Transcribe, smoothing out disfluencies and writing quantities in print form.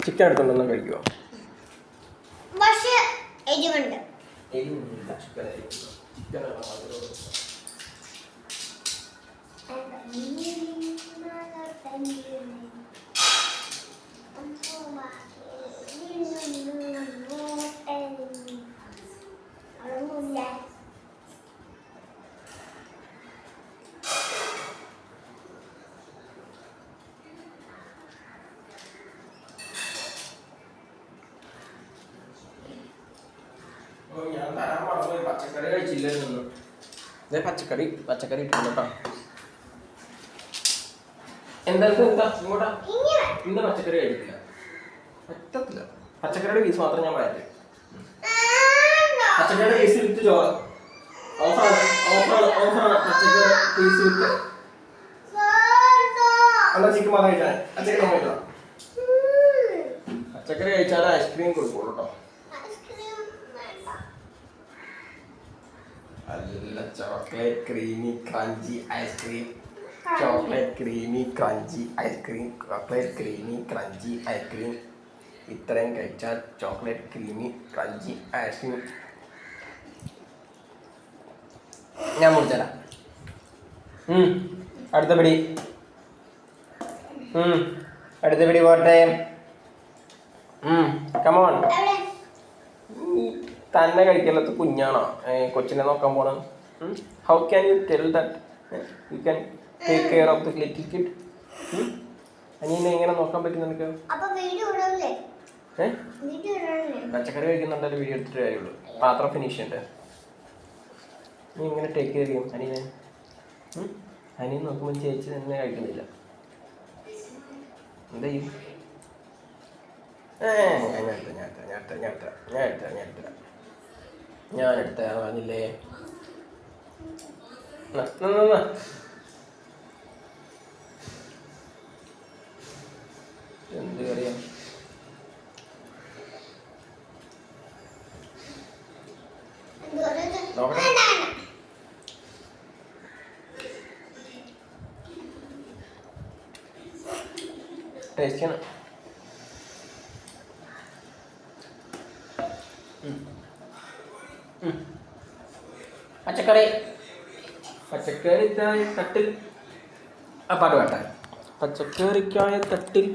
Chicken എടുത്തോണ്ടൊന്നും കഴിക്കുമോ? ഞാൻ തരാൻ പറഞ്ഞു പച്ചക്കറി കഴിച്ചില്ലായിരുന്നു. ഇതേ പച്ചക്കറി ഇട്ടില്ല കേട്ടോ. എന്താ ഇങ്ങോട്ടാ ഇന്ന് പച്ചക്കറി കഴിക്കില്ല, പറ്റത്തില്ല. പച്ചക്കറിയുടെ പീസ് മാത്രം ഞാൻ മാറ്റി. പച്ചക്കറിയുടെ പീസ് വിത്ത് ചോറ് ഓഫറാണ്. പച്ചക്കറി പീസ് വിത്ത് എന്നാ ചിക്കൻ മാത്രം കഴിച്ചാൽ പച്ചക്കറി കഴിച്ചാൽ ഐസ്ക്രീം കൊടുക്കുള്ളൂ കേട്ടോ. അല്ല, ചോക്ലേറ്റ് ക്രീമി ക്രഞ്ചി ഐസ്ക്രീം. ഇത്രയും കഴിച്ചാൽ ചോക്ലേറ്റ് ക്രീമി ക്രഞ്ചി ഐസ്ക്രീം. ഞാൻ മുറിച്ചരാം. അടുത്ത പിടി പോട്ടെ. കമോൺ. തന്നെ കഴിക്കലത്ത് കുഞ്ഞാണോ കൊച്ചിനെ നോക്കാൻ പോണം? How can you tell that you can take care of the little kid? അനിയനെ എങ്ങനെ നോക്കാൻ പറ്റും നിനക്ക്? പച്ചക്കറി കഴിക്കുന്നുണ്ടല്ലോ, വീഡിയോ എടുത്തിട്ട് കാര്യമുള്ളൂ. പാത്രം ഫിനിഷ് ഉണ്ട്. നീ എങ്ങനെ ടേക്ക് കെയർ ചെയ്യും അനിയനെ? അനിയൻ നോക്കുമ്പോൾ ചേച്ചി തന്നെ കഴിക്കുന്നില്ല, എന്താ ചെയ്യും? ഞാൻ എടുത്ത പറഞ്ഞില്ലേ. എന്ത് അറിയാം? ടേസ്റ്റാണ്. പച്ചക്കറിക്കായ തട്ടിൽ പാട്ട് പാട്ടാ. പച്ചക്കറിക്കായ തട്ടിൽ